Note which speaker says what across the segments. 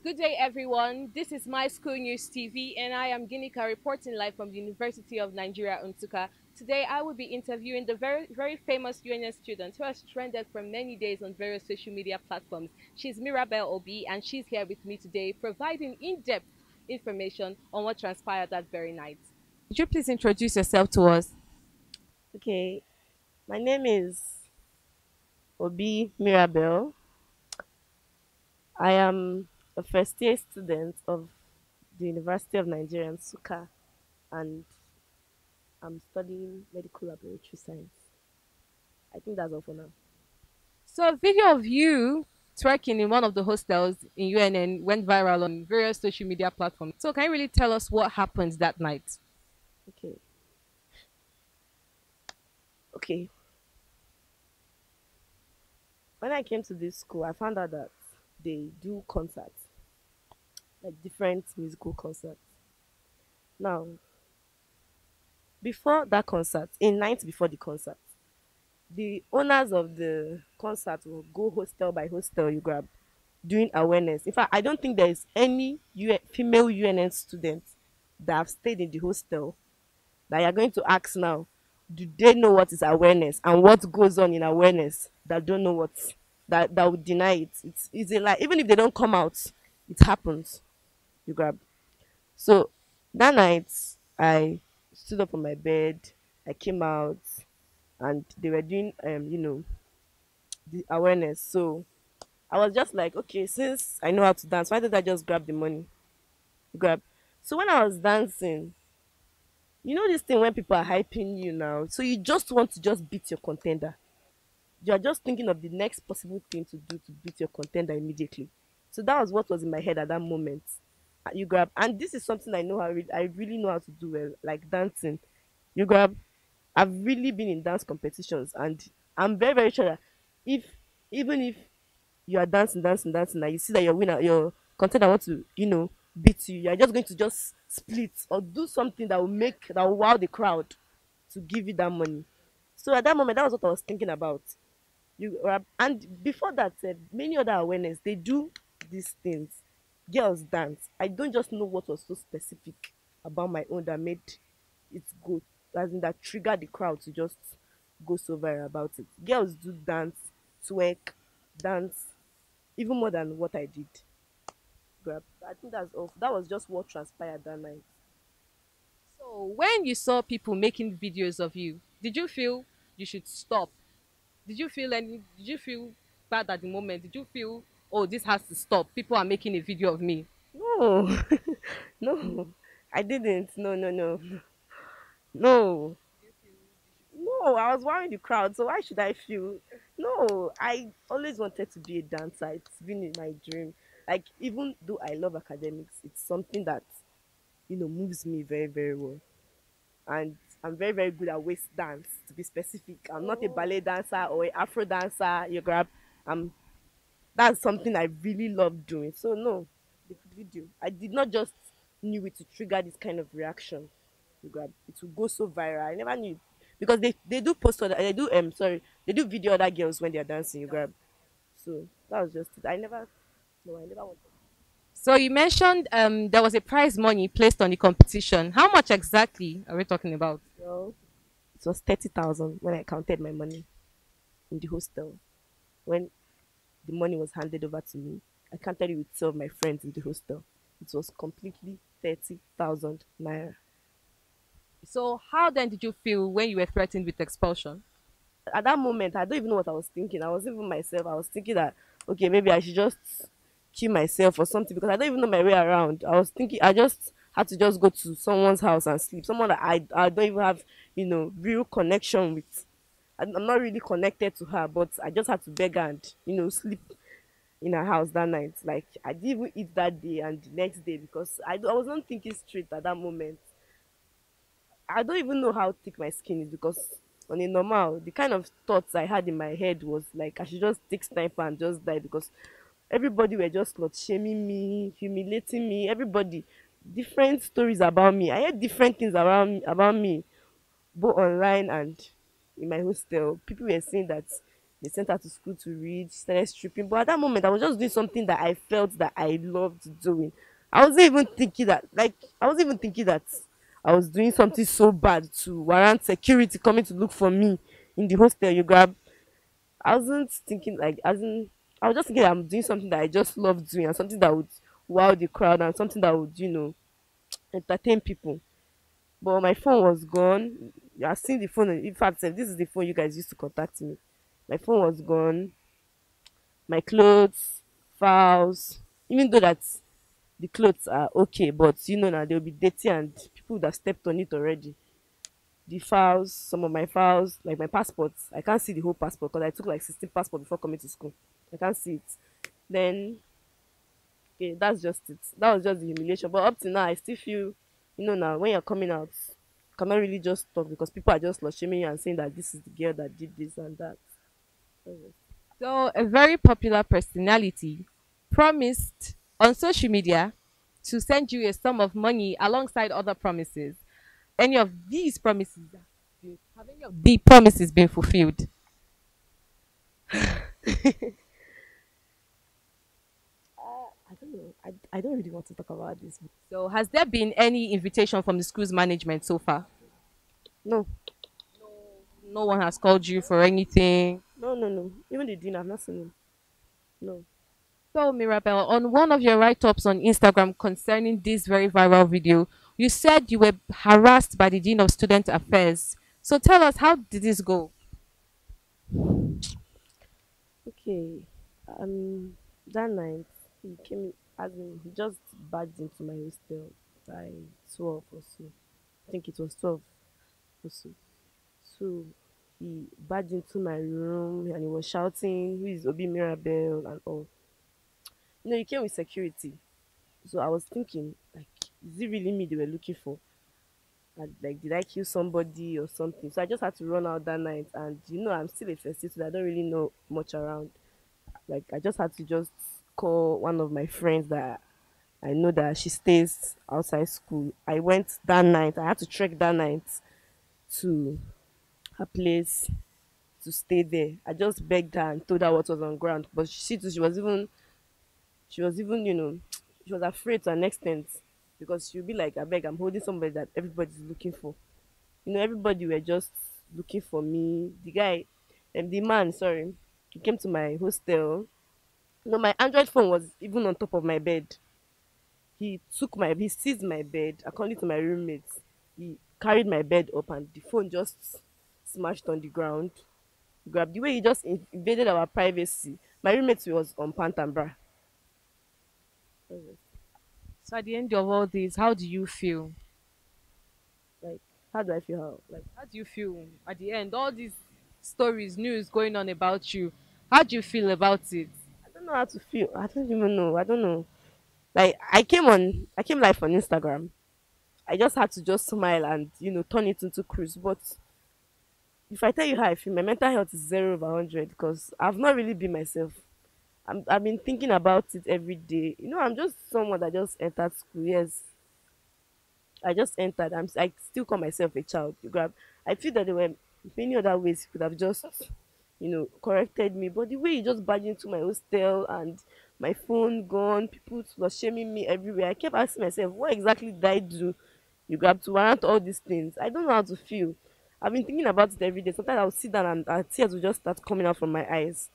Speaker 1: Good day, everyone. This is My School News TV, and I am Ginika reporting live from the University of Nigeria, Nsukka. Today, I will be interviewing the very famous UNN student who has trended for many days on various social media platforms. She's Mirabel Obi, and she's here with me today, providing in-depth information on what transpired that very night. Could you please introduce yourself to us?
Speaker 2: Okay, my name is Obi Mirabel. I am a first year student of the University of Nigeria, Nsukka, and I'm studying medical laboratory science. I think that's all for now.
Speaker 1: So, a video of you twerking in one of the hostels in UNN went viral on various social media platforms. So, can you really tell us what happened that night?
Speaker 2: Okay, okay. When I came to this school, I found out that they do concerts, like different musical concerts. Now, before that concert, a night before the concert, the owners of the concert will go hostel by hostel you grab doing awareness. In fact, I don't think there is any female UNN student that have stayed in the hostel that you're going to ask now, do they know what is awareness and what goes on in awareness that don't know what that would deny it. It's easy, like even if they don't come out, it happens. You grab. So that night I stood up on my bed, I came out and they were doing the awareness. So I was just like, okay, since I know how to dance, why don't I just grab the money? Grab. So when I was dancing, you know this thing when people are hyping you now, so you just want to just beat your contender. You are just thinking of the next possible thing to do to beat your contender immediately. So that was what was in my head at that moment. You grab, and this is something I know how I really know how to do well, like dancing. You grab. I've really been in dance competitions, and I'm very very sure that if even if you are dancing, and you see that your winner, your contender want to, beat you, you are just going to just split or do something that will wow the crowd to give you that money. So at that moment, that was what I was thinking about. And before that, many other awareness they do these things. Girls dance. I don't just know what was so specific about my own that made it go, as in that triggered the crowd to just go so viral about it. Girls do dance, twerk, dance, even more than what I did. Grab. I think that's all. That was just what transpired that night.
Speaker 1: So, when you saw people making videos of you, did you feel you should stop? Did you feel bad at the moment? Did you feel, oh, this has to stop? People are making a video of me.
Speaker 2: No, no, I didn't. No, no, no, no, no. I was wearing the crowd, so why should I feel? No, I always wanted to be a dancer. It's been in my dream. Like even though I love academics, it's something that moves me very very well. And I'm very very good at waist dance. To be specific, I'm not a ballet dancer or a Afro dancer. You grab. I'm That's something I really love doing. So no, the video. I did not just knew it to trigger this kind of reaction. You grab. It will go so viral. I never knew because they do post other they do sorry they do video other girls when they are dancing. You grab. So that was just it. I never wanted.
Speaker 1: So, you mentioned there was a prize money placed on the competition. How much exactly are we talking about?
Speaker 2: Well, it was 30,000 when I counted my money in the hostel. When the money was handed over to me, I counted it with two of my friends in the hostel. It was completely 30,000 naira.
Speaker 1: So, how then did you feel when you were threatened with expulsion?
Speaker 2: At that moment, I don't even know what I was thinking. I was even myself. I was thinking that okay, maybe I should just kill myself or something because I don't even know my way around. I was thinking I just had to just go to someone's house and sleep. Someone that I don't even have real connection with. I'm not really connected to her, but I just had to beg her and sleep in her house that night. Like I didn't even eat that day and the next day because I was not thinking straight at that moment. I don't even know how thick my skin is because on a normal, the kind of thoughts I had in my head was like I should just take sniper and just die because everybody were just slut shaming me, humiliating me. Everybody, different stories about me. I heard different things about me, both online and in my hostel. People were saying that They sent her to school to read. She started stripping. But at that moment, I was just doing something that I felt that I loved doing. I wasn't even thinking that, like, I wasn't even thinking that I was doing something so bad to warrant security coming to look for me in the hostel. You grab. I wasn't thinking like, as in, I was just thinking I'm doing something that I just love doing and something that would wow the crowd and something that would, entertain people. But my phone was gone. I seen the phone. In fact, this is the phone you guys used to contact me. My phone was gone. My clothes, files. Even though that the clothes are okay, but now they'll be dirty and people would have stepped on it already. The files, some of my files, like my passports, I can't see the whole passport because I took like 16 passport before coming to school. I can't see it. Then, okay, that's just it. That was just the humiliation. But up to now, I still feel, now when you're coming out, you cannot really just talk because people are just shaming you and saying that this is the girl that did this and that. That's it.
Speaker 1: So, a very popular personality promised on social media to send you a sum of money alongside other promises. Any of these promises have any of the promises been fulfilled?
Speaker 2: I don't know. I don't really want to talk about this.
Speaker 1: So, has there been any invitation from the school's management so far?
Speaker 2: No,
Speaker 1: No one has called you for anything.
Speaker 2: no, no, no. Even the dean, I've not seen him. No.
Speaker 1: So, Mirabel, on one of your write ups on Instagram concerning this very viral video, you said you were harassed by the Dean of Student Affairs. So, tell us, how did this go?
Speaker 2: Okay. That night he came, as in he just barged into my hostel by 12 or so. I think it was 12 or so. So he barged into my room and he was shouting, "Who is Obi Mirabel?" and all. He came with security. So I was thinking, like, is it really me they were looking for? Like, did I kill somebody or something? So I just had to run out that night. And I'm still a first year, so I don't really know much around. Like, I just had to just call one of my friends that I know that she stays outside school. I went that night. I had to trek that night to her place to stay there. I just begged her and told her what was on ground. But she too, she was even, she was afraid to an extent because she'll be like, I beg, I'm holding somebody that everybody's looking for. Everybody were just looking for me. The guy, the man, sorry, he came to my hostel. My Android phone was even on top of my bed. He seized my bed, according to my roommates. He carried my bed up and the phone just smashed on the ground. Grabbed the way he just invaded our privacy. My roommate was on pant and bra.
Speaker 1: So, at the end of all this, how do you feel?
Speaker 2: Like, how do I feel? Like,
Speaker 1: How do you feel at the end? All these stories, news going on about you. How do you feel about it?
Speaker 2: I don't know how to feel. I don't even know. I don't know. Like, I came live on Instagram. I just had to just smile and turn it into cruise. But if I tell you how I feel, my mental health is 0/100 because I've not really been myself. I've been thinking about it every day. I'm just someone that just entered school. Yes, I just entered. I still call myself a child. You grab. I feel that there were many other ways you could have just, corrected me. But the way you just barged into my hostel and my phone gone, people were shaming me everywhere. I kept asking myself, what exactly did I do? You grab to warrant all these things. I don't know how to feel. I've been thinking about it every day. Sometimes I'll sit down and tears will just start coming out from my eyes.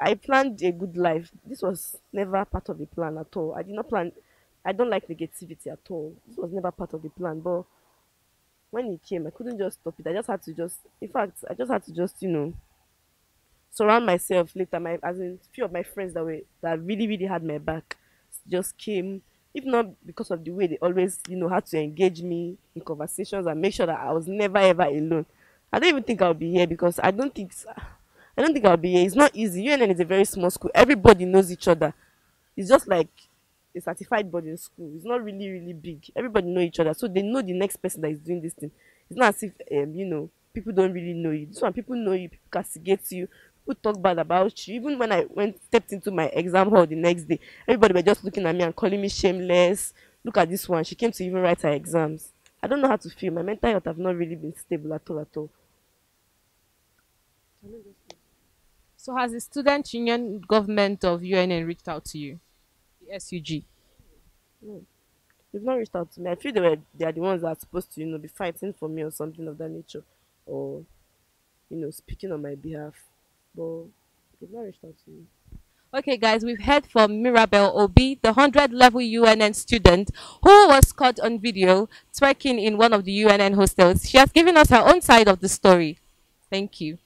Speaker 2: I planned a good life. This was never part of the plan at all. I did not plan. I don't like negativity at all. This was never part of the plan. But when it came, I couldn't just stop it. I just had to just, in fact, I just had to just, surround myself later. As in, few of my friends that really, really had my back just came. If not because of the way they always, had to engage me in conversations and make sure that I was never ever alone. I don't even think I'll be here because I don't think I'll be here. It's not easy. UNN is a very small school. Everybody knows each other. It's just like a certified boarding school. It's not really, really big. Everybody know each other. So they know the next person that is doing this thing. It's not as if people don't really know you. This one people know you, people castigate you, people talk bad about you. Even when I stepped into my exam hall the next day, everybody were just looking at me and calling me shameless. Look at this one. She came to even write her exams. I don't know how to feel. My mental health have not really been stable at all at all.
Speaker 1: So has the student union government of UNN reached out to you, the SUG?
Speaker 2: No, they've not reached out to me. I feel they are the ones that are supposed to, be fighting for me or something of that nature, or speaking on my behalf. But they've not reached out to me.
Speaker 1: Okay, guys, we've heard from Mirabel Obi, the 100 level UNN student who was caught on video twerking in one of the UNN hostels. She has given us her own side of the story. Thank you.